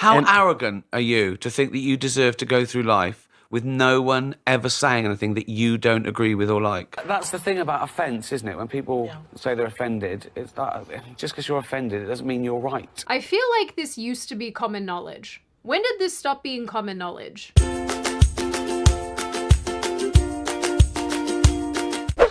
How arrogant are you to think that you deserve to go through life with no one ever saying anything that you don't agree with or like? That's the thing about offence, isn't it? When people say they're offended, it's that just because you're offended, it doesn't mean you're right. I feel like this used to be common knowledge. When did this stop being common knowledge?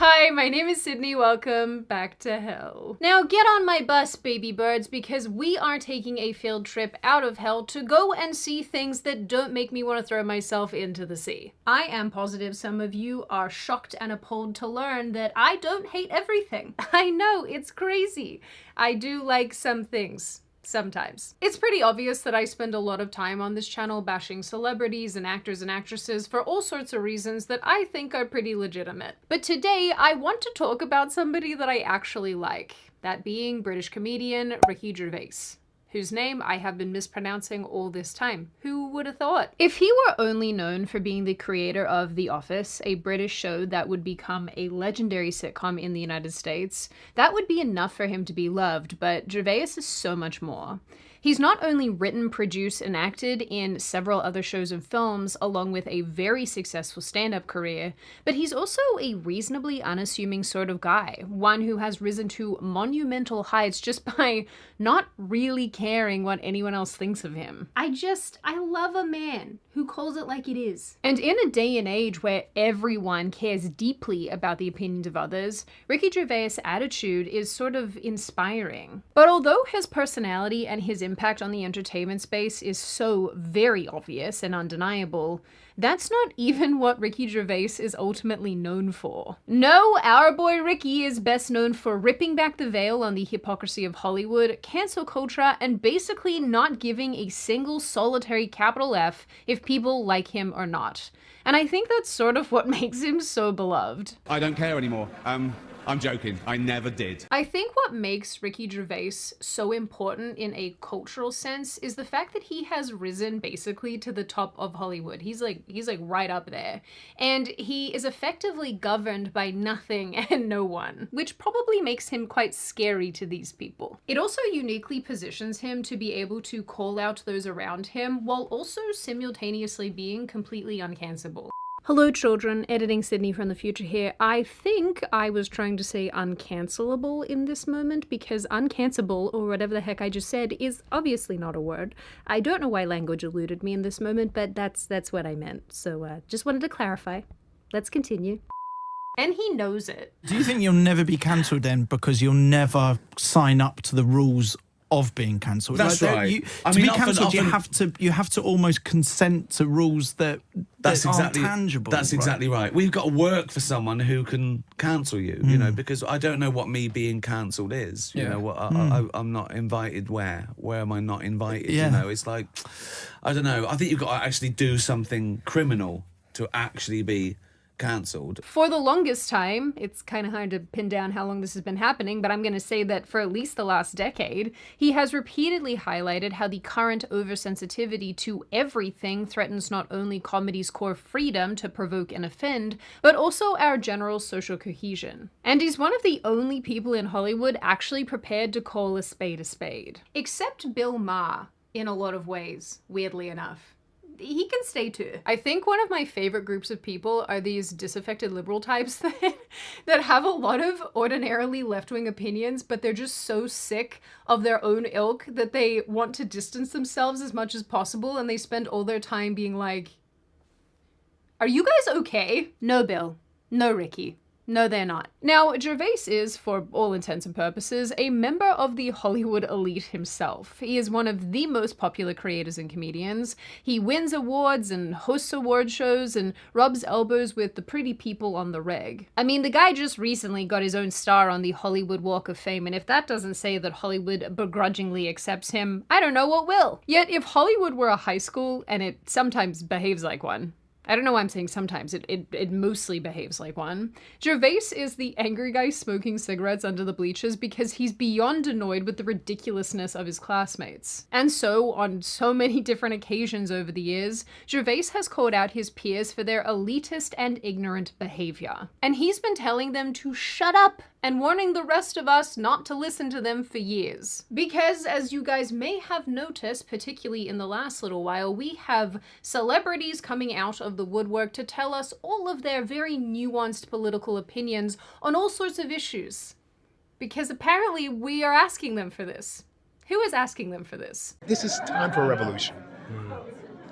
Hi, my name is Sydney. Welcome back to hell. Now get on my bus, baby birds, because we are taking a field trip out of hell to go and see things that don't make me want to throw myself into the sea. I am positive some of you are shocked and appalled to learn that I don't hate everything. I know, it's crazy. I do like some things. Sometimes. It's pretty obvious that I spend a lot of time on this channel bashing celebrities and actors and actresses for all sorts of reasons that I think are pretty legitimate. But today I want to talk about somebody that I actually like, that being British comedian Ricky Gervais, whose name I have been mispronouncing all this time. Who would have thought? If he were only known for being the creator of The Office, a British show that would become a legendary sitcom in the United States, that would be enough for him to be loved, but Gervais is so much more. He's not only written, produced, and acted in several other shows and films, along with a very successful stand-up career, but he's also a reasonably unassuming sort of guy, one who has risen to monumental heights just by not really caring what anyone else thinks of him. I love a man who calls it like it is. And in a day and age where everyone cares deeply about the opinions of others, Ricky Gervais' attitude is sort of inspiring. But although his personality and his impact on the entertainment space is so very obvious and undeniable, that's not even what Ricky Gervais is ultimately known for. No, our boy Ricky is best known for ripping back the veil on the hypocrisy of Hollywood, cancel culture, and basically not giving a single solitary capital F if people like him or not. And I think that's sort of what makes him so beloved. I don't care anymore. I'm joking. I never did. I think what makes Ricky Gervais so important in a cultural sense is the fact that he has risen basically to the top of Hollywood. He's like right up there. And he is effectively governed by nothing and no one, which probably makes him quite scary to these people. It also uniquely positions him to be able to call out those around him while also simultaneously being completely uncancelable. Hello children, editing Sydney from the future here. I think I was trying to say uncancelable in this moment because uncancelable, or whatever the heck I just said, is obviously not a word. I don't know why language eluded me in this moment, but that's what I meant. So just wanted to clarify. Let's continue. And he knows it. Do you think you'll never be cancelled then because you'll never sign up to the rules of being cancelled? That's like, right. To be cancelled, you have to almost consent to rules that aren't tangible. That's exactly right. We've got to work for someone who can cancel you, you know, because I don't know what me being cancelled is. You know, I'm not invited where? Where am I not invited? You know, it's like, I don't know. I think you've got to actually do something criminal to actually be cancelled. For the longest time, it's kind of hard to pin down how long this has been happening, but I'm going to say that for at least the last decade, he has repeatedly highlighted how the current oversensitivity to everything threatens not only comedy's core freedom to provoke and offend, but also our general social cohesion. And he's one of the only people in Hollywood actually prepared to call a spade, except Bill Maher in a lot of ways, weirdly enough. He can stay too. I think one of my favorite groups of people are these disaffected liberal types that have a lot of ordinarily left-wing opinions, but they're just so sick of their own ilk that they want to distance themselves as much as possible, and they spend all their time being like, "Are you guys okay?" "No, Bill. No, Ricky. No, they're not." Now, Gervais is, for all intents and purposes, a member of the Hollywood elite himself. He is one of the most popular creators and comedians. He wins awards and hosts award shows and rubs elbows with the pretty people on the reg. I mean, the guy just recently got his own star on the Hollywood Walk of Fame, and if that doesn't say that Hollywood begrudgingly accepts him, I don't know what will. Yet, if Hollywood were a high school, and it sometimes behaves like one, I don't know why I'm saying sometimes. It mostly behaves like one. Gervais is the angry guy smoking cigarettes under the bleachers because he's beyond annoyed with the ridiculousness of his classmates. And so, on so many different occasions over the years, Gervais has called out his peers for their elitist and ignorant behavior. And he's been telling them to shut up and warning the rest of us not to listen to them for years. Because, as you guys may have noticed, particularly in the last little while, we have celebrities coming out of the woodwork to tell us all of their very nuanced political opinions on all sorts of issues. Because apparently we are asking them for this. Who is asking them for this? This is time for a revolution.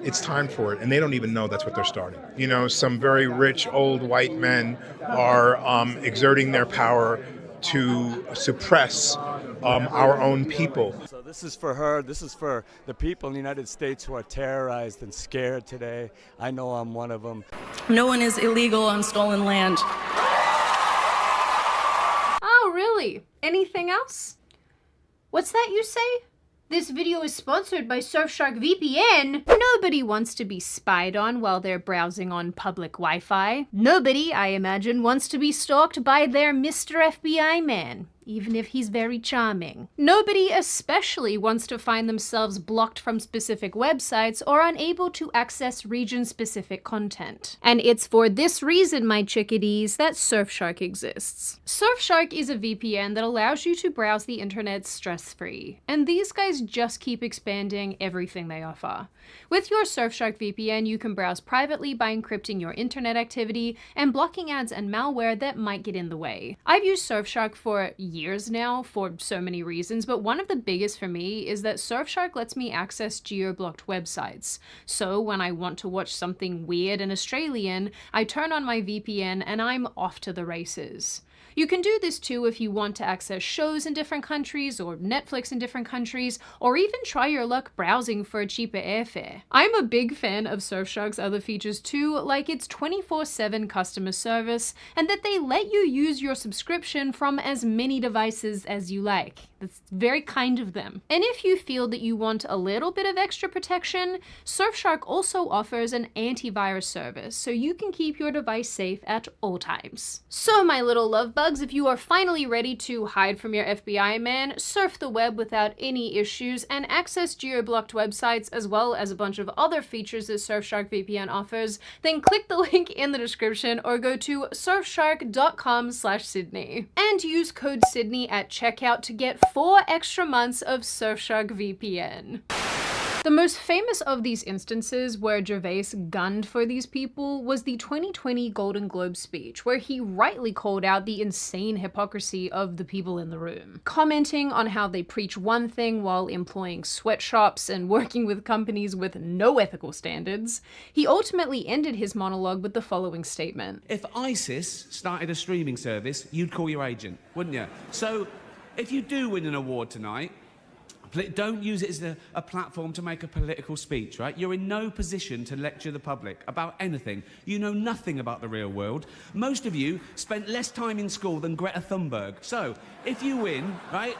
It's time for it, and they don't even know that's what they're starting. You know, some very rich old white men are exerting their power to suppress our own people. So this is for her. This is for the people in the United States who are terrorized and scared today. I know I'm one of them. No one is illegal on stolen land. Oh, really? Anything else? What's that you say? This video is sponsored by Surfshark VPN. Nobody wants to be spied on while they're browsing on public Wi-Fi. Nobody, I imagine, wants to be stalked by their Mr. FBI man, even if he's very charming. Nobody especially wants to find themselves blocked from specific websites or unable to access region-specific content. And it's for this reason, my chickadees, that Surfshark exists. Surfshark is a VPN that allows you to browse the internet stress-free, and these guys just keep expanding everything they offer. With your Surfshark VPN, you can browse privately by encrypting your internet activity and blocking ads and malware that might get in the way. I've used Surfshark for years now for so many reasons, but one of the biggest for me is that Surfshark lets me access geo-blocked websites. So when I want to watch something weird and Australian, I turn on my VPN and I'm off to the races. You can do this too if you want to access shows in different countries or Netflix in different countries, or even try your luck browsing for a cheaper airfare. I'm a big fan of Surfshark's other features too, like its 24/7 customer service, and that they let you use your subscription from as many devices as you like. That's very kind of them. And if you feel that you want a little bit of extra protection, Surfshark also offers an antivirus service, so you can keep your device safe at all times. So my little love bugs, if you are finally ready to hide from your FBI man, surf the web without any issues, and access geo-blocked websites as well as a bunch of other features that Surfshark VPN offers, then click the link in the description or go to surfshark.com/Sydney. And use code Sydney at checkout to get 4 extra months of Surfshark VPN. The most famous of these instances where Gervais gunned for these people was the 2020 Golden Globe speech, where he rightly called out the insane hypocrisy of the people in the room. Commenting on how they preach one thing while employing sweatshops and working with companies with no ethical standards, he ultimately ended his monologue with the following statement. If ISIS started a streaming service, you'd call your agent, wouldn't you? So, if you do win an award tonight, don't use it as a platform to make a political speech, right? You're in no position to lecture the public about anything. You know nothing about the real world. Most of you spent less time in school than Greta Thunberg. So, if you win, right,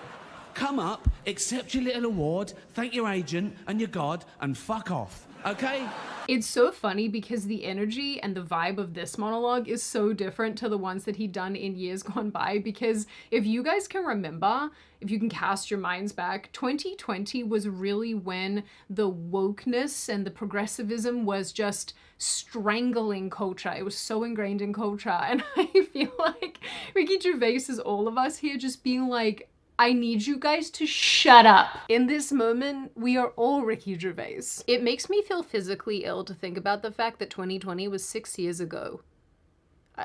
come up, accept your little award, thank your agent and your God, and fuck off, okay? It's so funny because the energy and the vibe of this monologue is so different to the ones that he'd done in years gone by, because if you guys can remember, if you can cast your minds back, 2020 was really when the wokeness and the progressivism was just strangling culture. It was so ingrained in culture, and I feel like Ricky Gervais is all of us here just being like, I need you guys to shut up. In this moment, we are all Ricky Gervais. It makes me feel physically ill to think about the fact that 2020 was 6 years ago.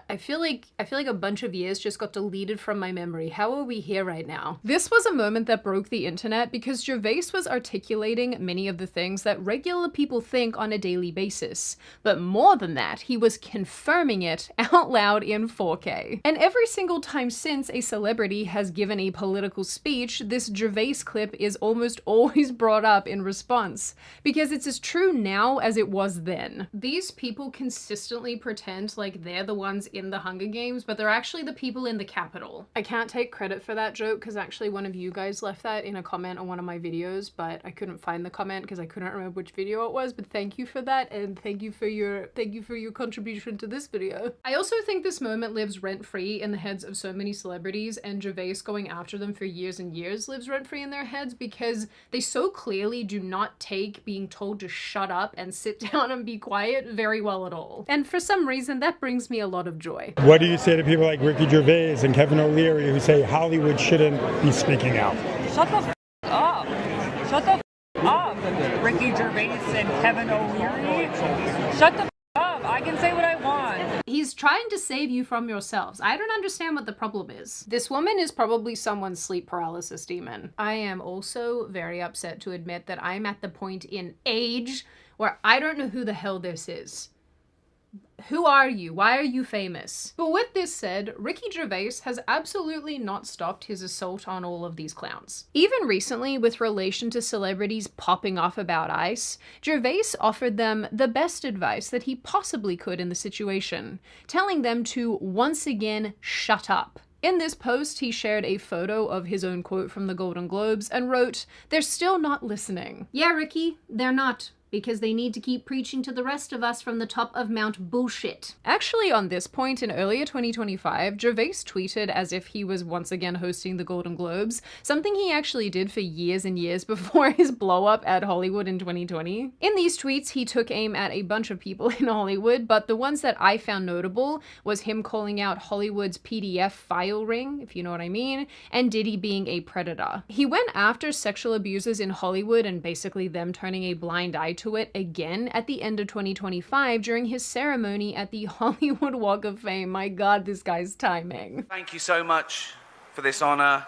I feel like a bunch of years just got deleted from my memory. How are we here right now? This was a moment that broke the internet because Gervais was articulating many of the things that regular people think on a daily basis. But more than that, he was confirming it out loud in 4K. And every single time since a celebrity has given a political speech, this Gervais clip is almost always brought up in response, because it's as true now as it was then. These people consistently pretend like they're the ones clowns in the Hunger Games, but they're actually the people in the Capitol. I can't take credit for that joke because actually one of you guys left that in a comment on one of my videos, but I couldn't find the comment because I couldn't remember which video it was, but thank you for that, and thank you for your contribution to this video. I also think this moment lives rent-free in the heads of so many celebrities, and Gervais going after them for years and years lives rent-free in their heads because they so clearly do not take being told to shut up and sit down and be quiet very well at all. And for some reason, that brings me a lot of joy. What do you say to people like Ricky Gervais and Kevin O'Leary who say Hollywood shouldn't be speaking out? Shut the up. Shut the up. Ricky Gervais and Kevin O'Leary. Shut the up. I can say what I want. He's trying to save you from yourselves. I don't understand what the problem is. This woman is probably someone's sleep paralysis demon. I am also very upset to admit that I'm at the point in age where I don't know who the hell this is. Who are you? Why are you famous? But with this said, Ricky Gervais has absolutely not stopped his assault on all of these clowns. Even recently, with relation to celebrities popping off about ICE, Gervais offered them the best advice that he possibly could in the situation, telling them to once again shut up. In this post, he shared a photo of his own quote from the Golden Globes and wrote, "They're still not listening." Yeah, Ricky, they're not. Because they need to keep preaching to the rest of us from the top of Mount Bullshit. Actually, on this point, in earlier 2025, Gervais tweeted as if he was once again hosting the Golden Globes, something he actually did for years and years before his blow-up at Hollywood in 2020. In these tweets, he took aim at a bunch of people in Hollywood, but the ones that I found notable was him calling out Hollywood's PDF file ring, if you know what I mean, and Diddy being a predator. He went after sexual abusers in Hollywood and basically them turning a blind eye to it again at the end of 2025 during his ceremony at the Hollywood Walk of Fame. My God, this guy's timing. Thank you so much for this honor.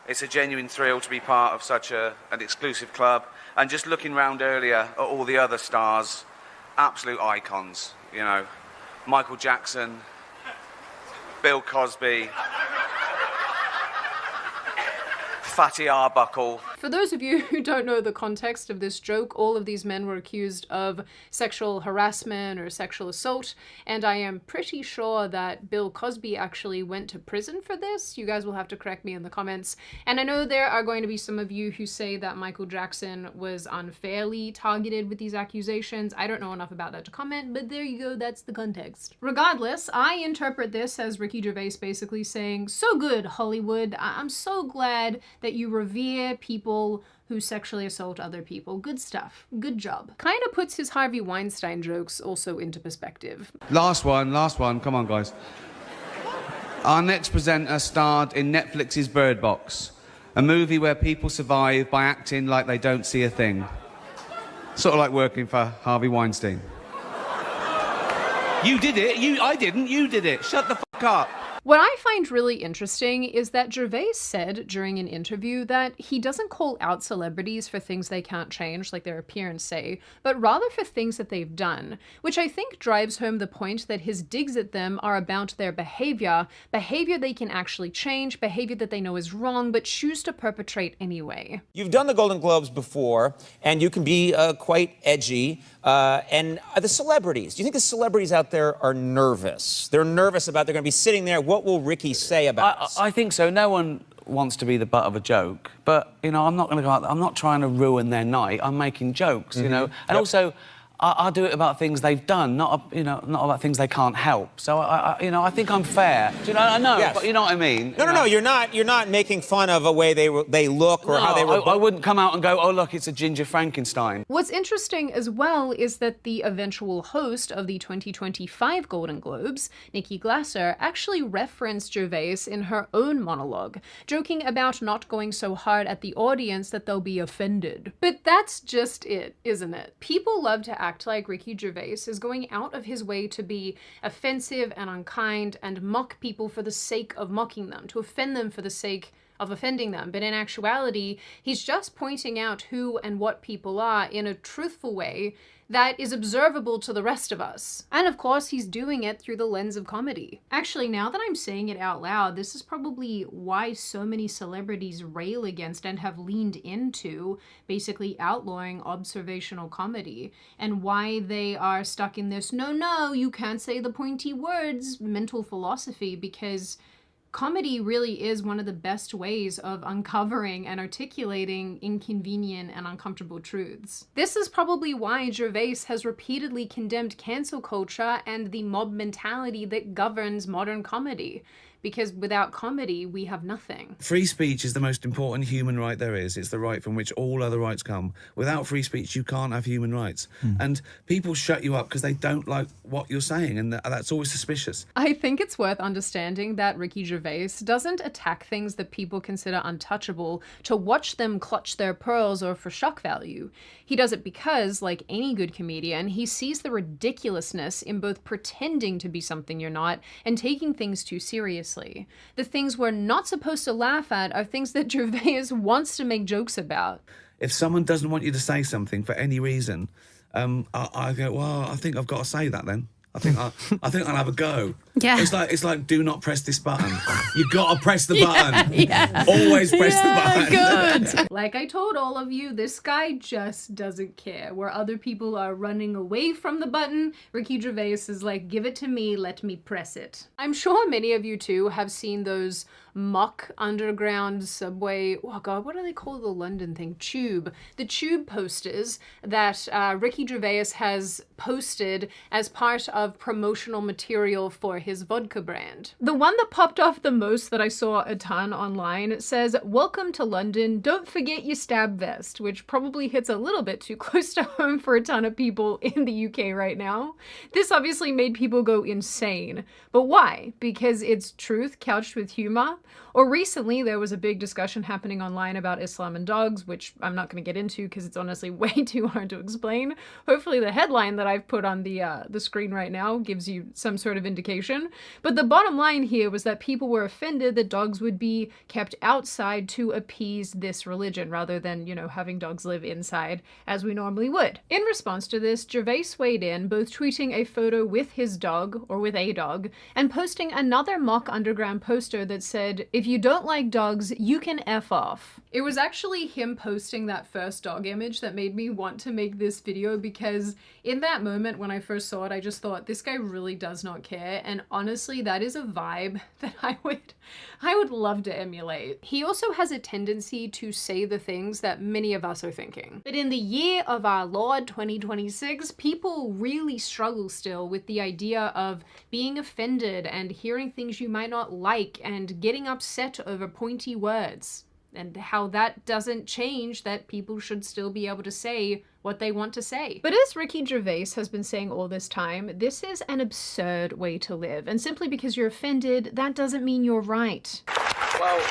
It's a genuine thrill to be part of such an exclusive club. And just looking around earlier at all the other stars, absolute icons, you know, Michael Jackson, Bill Cosby, Fatty Arbuckle. For those of you who don't know the context of this joke, all of these men were accused of sexual harassment or sexual assault, and I am pretty sure that Bill Cosby actually went to prison for this. You guys will have to correct me in the comments. And I know there are going to be some of you who say that Michael Jackson was unfairly targeted with these accusations. I don't know enough about that to comment, but there you go, that's the context. Regardless, I interpret this as Ricky Gervais basically saying, "So good, Hollywood. I'm so glad that you revere people who sexually assault other people. Good stuff. Good job." Kind of puts his Harvey Weinstein jokes also into perspective. Last one. Come on, guys. Our next presenter starred in Netflix's Bird Box, a movie where people survive by acting like they don't see a thing. Sort of like working for Harvey Weinstein. You did it. I didn't. You did it. Shut the fuck up. What I find really interesting is that Gervais said during an interview that he doesn't call out celebrities for things they can't change, like their appearance, say, but rather for things that they've done, which I think drives home the point that his digs at them are about their behavior they can actually change, behavior that they know is wrong, but choose to perpetrate anyway. You've done the Golden Globes before, and you can be quite edgy. And the celebrities, do you think the celebrities out there are nervous? They're nervous about they're going to be sitting there. What will Ricky say about this? I think so. No one wants to be the butt of a joke, but, you know, I'm not going to go out there. I'm not trying to ruin their night. I'm making jokes, you know. And also, I do it about things they've done, not about things they can't help. So I think I'm fair. Do you know? I know, yes. But you know what I mean. No. You're not making fun of a way they look or how they were. I wouldn't come out and go, "Oh, look, it's a ginger Frankenstein." What's interesting as well is that the eventual host of the 2025 Golden Globes, Nikki Glasser, actually referenced Gervais in her own monologue, joking about not going so hard at the audience that they'll be offended. But that's just it, isn't it? People love to act like Ricky Gervais is going out of his way to be offensive and unkind and mock people for the sake of mocking them, to offend them for the sake of offending them. But in actuality, he's just pointing out who and what people are in a truthful way that is observable to the rest of us. And of course, he's doing it through the lens of comedy. Actually, now that I'm saying it out loud, this is probably why so many celebrities rail against and have leaned into basically outlawing observational comedy, and why they are stuck in this, no, you can't say the pointy words mental philosophy, because comedy really is one of the best ways of uncovering and articulating inconvenient and uncomfortable truths. This is probably why Gervais has repeatedly condemned cancel culture and the mob mentality that governs modern comedy. Because without comedy, we have nothing. Free speech is the most important human right there is. It's the right from which all other rights come. Without free speech, you can't have human rights. And people shut you up because they don't like what you're saying, and that's always suspicious. I think it's worth understanding that Ricky Gervais doesn't attack things that people consider untouchable to watch them clutch their pearls or for shock value. He does it because, like any good comedian, he sees the ridiculousness in both pretending to be something you're not and taking things too seriously. The things we're not supposed to laugh at are things that Gervais wants to make jokes about. If someone doesn't want you to say something for any reason, I go, well, I think I've got to say that then. I think I'll have a go. Yeah. It's like do not press this button. You gotta press the button. Yeah. Always press the button. Good. Like I told all of you, this guy just doesn't care. Where other people are running away from the button, Ricky Gervais is like, give it to me, let me press it. I'm sure many of you too have seen those mock underground subway, oh god, what do they call the London thing? Tube. The Tube posters that Ricky Gervais has posted as part of promotional material for his vodka brand. The one that popped off the most that I saw a ton online says, "Welcome to London, don't forget your stab vest," which probably hits a little bit too close to home for a ton of people in the UK right now. This obviously made people go insane. But why? Because it's truth couched with humor? Or recently there was a big discussion happening online about Islam and dogs, which I'm not going to get into because it's honestly way too hard to explain. Hopefully the headline that I've put on the screen right now gives you some sort of indication. But the bottom line here was that people were offended that dogs would be kept outside to appease this religion rather than, you know, having dogs live inside as we normally would. In response to this, Gervais weighed in, both tweeting a photo with his dog, or with a dog, and posting another mock underground poster that said, "If you don't like dogs, you can F off." It was actually him posting that first dog image that made me want to make this video, because in that moment when I first saw it, I just thought, this guy really does not care. And honestly, that is a vibe that I would love to emulate. He also has a tendency to say the things that many of us are thinking. But in the year of our Lord 2026, people really struggle still with the idea of being offended and hearing things you might not like and getting upset over pointy words. And how that doesn't change that people should still be able to say what they want to say. But as Ricky Gervais has been saying all this time, this is an absurd way to live. And simply because you're offended, that doesn't mean you're right. Well,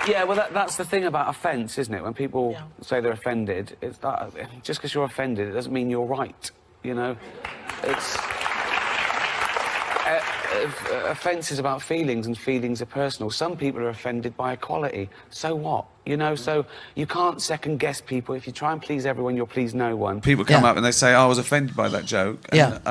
yeah, well, that's the thing about offence, isn't it? When people say they're offended, it's that, just because you're offended, it doesn't mean you're right, you know? It's... offence is about feelings, and feelings are personal. Some people are offended by equality. So what? You know, so you can't second guess people. If you try and please everyone, you'll please no one. People come up and they say, "Oh, I was offended by that joke." And,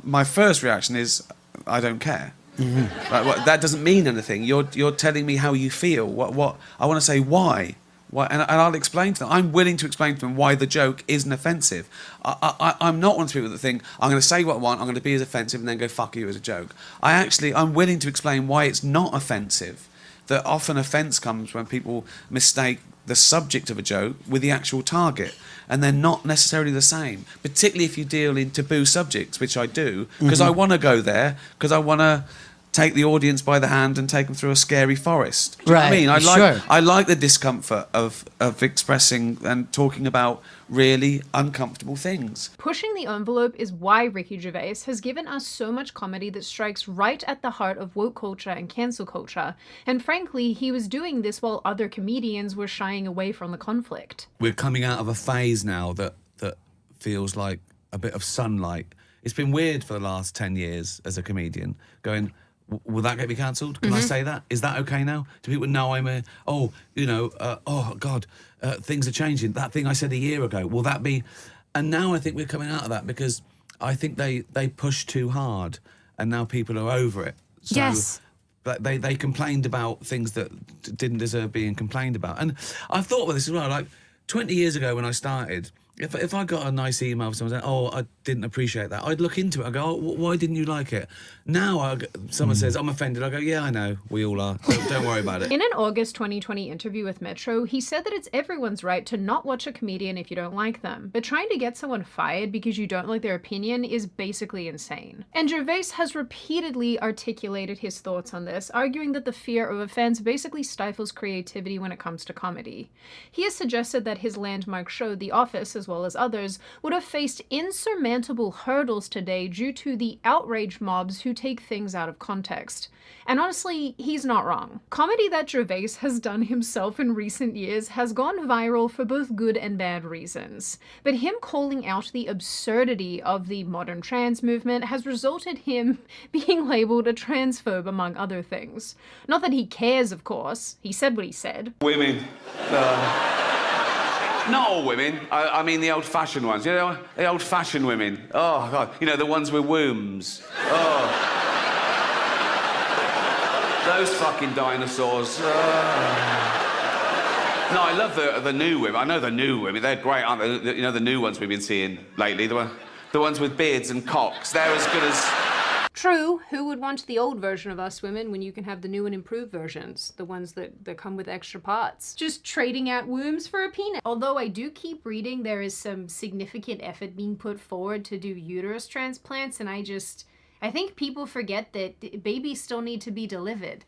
my first reaction is, I don't care. Like, that doesn't mean anything. You're telling me how you feel. What I want to say, why? And I'll explain to them. I'm willing to explain to them why the joke isn't offensive. I'm not one of the people that think, I'm going to say what I want, I'm going to be as offensive, and then go, fuck you, as a joke. I'm willing to explain why it's not offensive. That often offence comes when people mistake the subject of a joke with the actual target, and they're not necessarily the same, particularly if you deal in taboo subjects, which I do, because I want to go there, because I want to take the audience by the hand and take them through a scary forest. Do you know what I mean? I like the discomfort of expressing and talking about really uncomfortable things. Pushing the envelope is why Ricky Gervais has given us so much comedy that strikes right at the heart of woke culture and cancel culture. And frankly, he was doing this while other comedians were shying away from the conflict. We're coming out of a phase now that feels like a bit of sunlight. It's been weird for the last 10 years as a comedian, going, Will that get me cancelled? Can I say that? Is that okay now? Do people know I'm a, oh God, things are changing. That thing I said a year ago, will that be? And now I think we're coming out of that because I think they pushed too hard and now people are over it. So yes. They complained about things that didn't deserve being complained about. And I've thought about this as well, like 20 years ago when I started, if I got a nice email from someone saying, oh, I didn't appreciate that, I'd look into it. I'd go, oh, why didn't you like it? Now someone says, I'm offended. I go, yeah, I know. We all are. Don't worry about it. In an August 2020 interview with Metro, he said that it's everyone's right to not watch a comedian if you don't like them. But trying to get someone fired because you don't like their opinion is basically insane. And Gervais has repeatedly articulated his thoughts on this, arguing that the fear of offense basically stifles creativity when it comes to comedy. He has suggested that his landmark show, The Office, as well as others, would have faced insurmountable hurdles today due to the outrage mobs who take things out of context. And honestly, he's not wrong. Comedy that Gervais has done himself in recent years has gone viral for both good and bad reasons. But him calling out the absurdity of the modern trans movement has resulted him being labeled a transphobe, among other things. Not that he cares, of course. He said what he said. Women. Not all women. I mean the old-fashioned ones. You know, the old-fashioned women. Oh, God. You know, the ones with wombs. Oh. Those fucking dinosaurs. No, I love the new women. I know the new women. They're great, aren't they? You know, the new ones we've been seeing lately. The ones with beards and cocks. They're as good as... True, who would want the old version of us women when you can have the new and improved versions? The ones that come with extra parts. Just trading out wombs for a peanut. Although I do keep reading there is some significant effort being put forward to do uterus transplants, and I think people forget that babies still need to be delivered.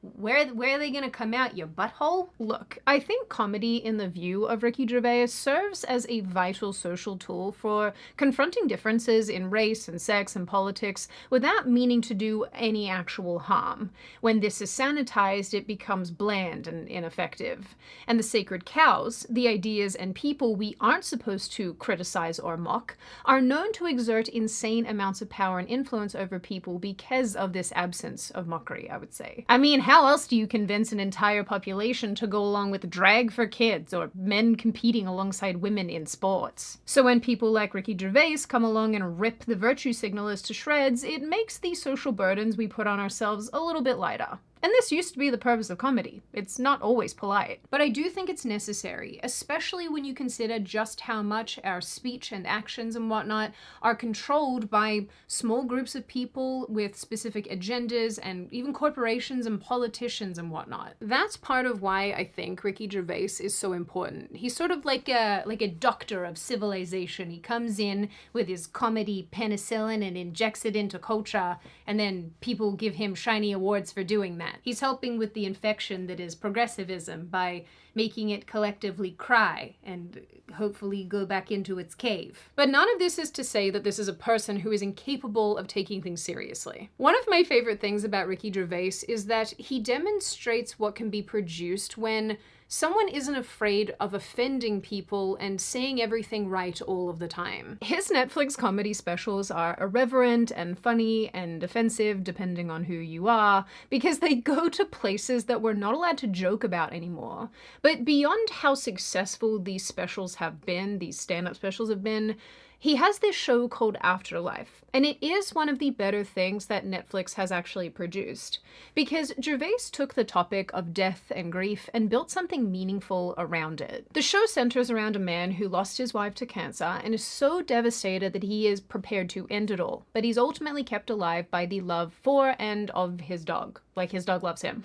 Where are they gonna come out? Your butthole? Look, I think comedy in the view of Ricky Gervais serves as a vital social tool for confronting differences in race and sex and politics without meaning to do any actual harm. When this is sanitized, it becomes bland and ineffective. And the sacred cows, the ideas and people we aren't supposed to criticize or mock, are known to exert insane amounts of power and influence over people because of this absence of mockery, I would say. I mean, how else do you convince an entire population to go along with drag for kids or men competing alongside women in sports? So when people like Ricky Gervais come along and rip the virtue signalers to shreds, it makes the social burdens we put on ourselves a little bit lighter. And this used to be the purpose of comedy. It's not always polite. But I do think it's necessary, especially when you consider just how much our speech and actions and whatnot are controlled by small groups of people with specific agendas and even corporations and politicians and whatnot. That's part of why I think Ricky Gervais is so important. He's sort of like a doctor of civilization. He comes in with his comedy penicillin and injects it into culture, and then people give him shiny awards for doing that. He's helping with the infection that is progressivism by making it collectively cry and hopefully go back into its cave. But none of this is to say that this is a person who is incapable of taking things seriously. One of my favorite things about Ricky Gervais is that he demonstrates what can be produced when someone isn't afraid of offending people and saying everything right all of the time. His Netflix comedy specials are irreverent and funny and offensive, depending on who you are, because they go to places that we're not allowed to joke about anymore. But beyond how successful these specials have been, these stand-up specials have been, he has this show called Afterlife, and it is one of the better things that Netflix has actually produced, because Gervais took the topic of death and grief and built something meaningful around it. The show centers around a man who lost his wife to cancer and is so devastated that he is prepared to end it all, but he's ultimately kept alive by the love for and of his dog. Like his dog loves him.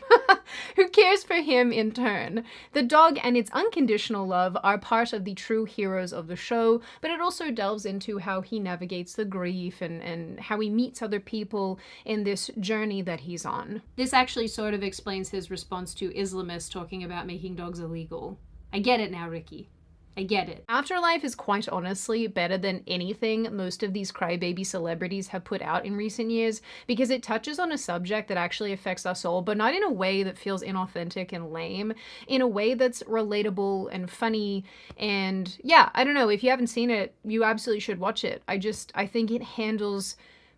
Who cares for him in turn? The dog and its unconditional love are part of the true heroes of the show, but it also delves into how he navigates the grief and how he meets other people in this journey that he's on. This actually sort of explains his response to Islamists talking about making dogs illegal. I get it now, Ricky. I get it. Afterlife is quite honestly better than anything most of these crybaby celebrities have put out in recent years, because it touches on a subject that actually affects us all, but not in a way that feels inauthentic and lame, in a way that's relatable and funny. And yeah, I don't know, if you haven't seen it, you absolutely should watch it. I think it handles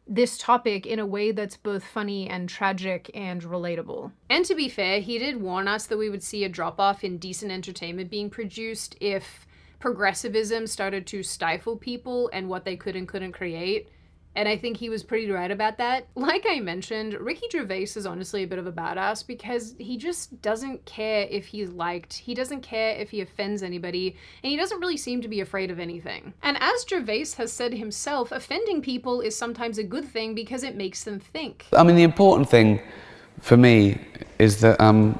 this topic in a way that's both funny and tragic and relatable. And to be fair, he did warn us that we would see a drop-off in decent entertainment being produced if progressivism started to stifle people and what they could and couldn't create. And I think he was pretty right about that. Like I mentioned, Ricky Gervais is honestly a bit of a badass because he just doesn't care if he's liked, he doesn't care if he offends anybody, and he doesn't really seem to be afraid of anything. And as Gervais has said himself, offending people is sometimes a good thing because it makes them think. I mean, the important thing for me is that no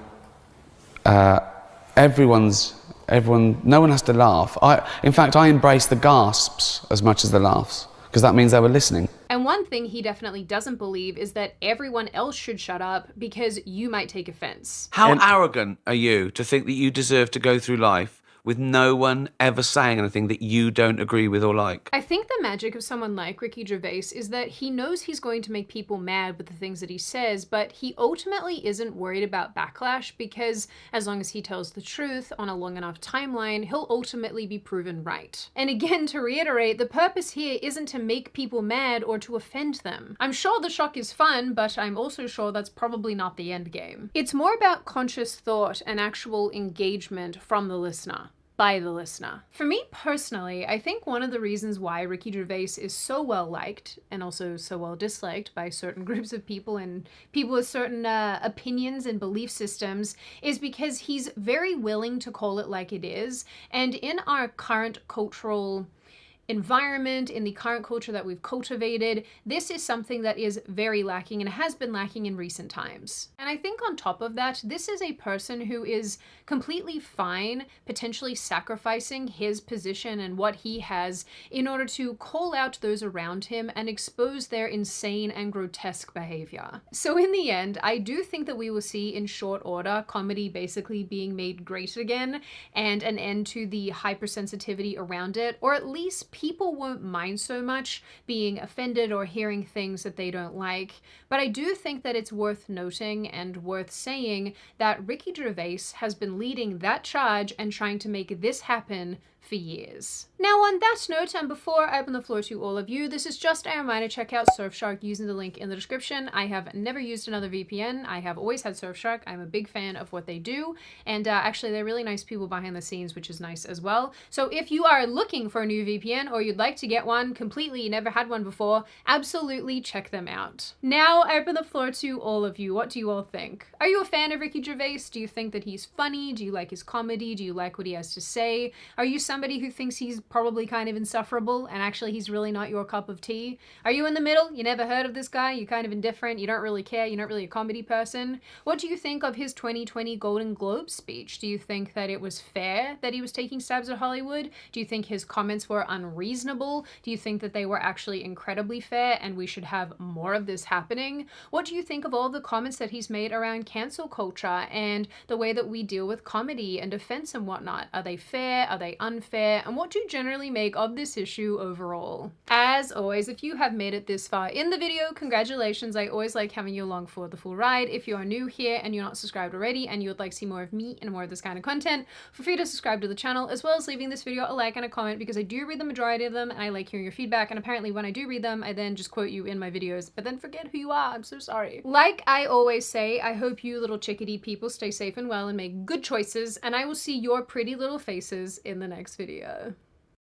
one has to laugh. In fact, I embrace the gasps as much as the laughs, because that means they were listening. And one thing he definitely doesn't believe is that everyone else should shut up because you might take offense. How arrogant are you to think that you deserve to go through life with no one ever saying anything that you don't agree with or like? I think the magic of someone like Ricky Gervais is that he knows he's going to make people mad with the things that he says, but he ultimately isn't worried about backlash because as long as he tells the truth on a long enough timeline, he'll ultimately be proven right. And again, to reiterate, the purpose here isn't to make people mad or to offend them. I'm sure the shock is fun, but I'm also sure that's probably not the end game. It's more about conscious thought and actual engagement from the listener. By the listener. For me personally, I think one of the reasons why Ricky Gervais is so well liked and also so well disliked by certain groups of people and people with certain opinions and belief systems is because he's very willing to call it like it is. And in our current cultural environment, in the current culture that we've cultivated, this is something that is very lacking and has been lacking in recent times. And I think on top of that, this is a person who is completely fine potentially sacrificing his position and what he has in order to call out those around him and expose their insane and grotesque behavior. So in the end, I do think that we will see in short order comedy basically being made great again and an end to the hypersensitivity around it, or at least people won't mind so much being offended or hearing things that they don't like. But I do think that it's worth noting and worth saying that Ricky Gervais has been leading that charge and trying to make this happen for years. Now on that note, and before I open the floor to all of you, this is just a reminder, check out Surfshark using the link in the description. I have never used another VPN. I have always had Surfshark. I'm a big fan of what they do, and actually they're really nice people behind the scenes, which is nice as well. So if you are looking for a new VPN or you'd like to get one completely, you never had one before, absolutely check them out. Now I open the floor to all of you. What do you all think? Are you a fan of Ricky Gervais? Do you think that he's funny? Do you like his comedy? Do you like what he has to say? Are you somebody who thinks he's probably kind of insufferable and actually he's really not your cup of tea? Are you in the middle? You never heard of this guy? You're kind of indifferent. You don't really care. You're not really a comedy person. What do you think of his 2020 Golden Globe speech? Do you think that it was fair that he was taking stabs at Hollywood? Do you think his comments were unreasonable? Do you think that they were actually incredibly fair and we should have more of this happening? What do you think of all the comments that he's made around cancel culture and the way that we deal with comedy and offense and whatnot? Are they fair? Are they unfair? And what do you generally make of this issue overall? As always, if you have made it this far in the video, congratulations. I always like having you along for the full ride. If you are new here and you're not subscribed already and you would like to see more of me and more of this kind of content, feel free to subscribe to the channel, as well as leaving this video a like and a comment, because I do read the majority of them and I like hearing your feedback. And apparently when I do read them, I then just quote you in my videos, but then forget who you are. I'm so sorry. Like I always say, I hope you little chickadee people stay safe and well and make good choices, and I will see your pretty little faces in the next video.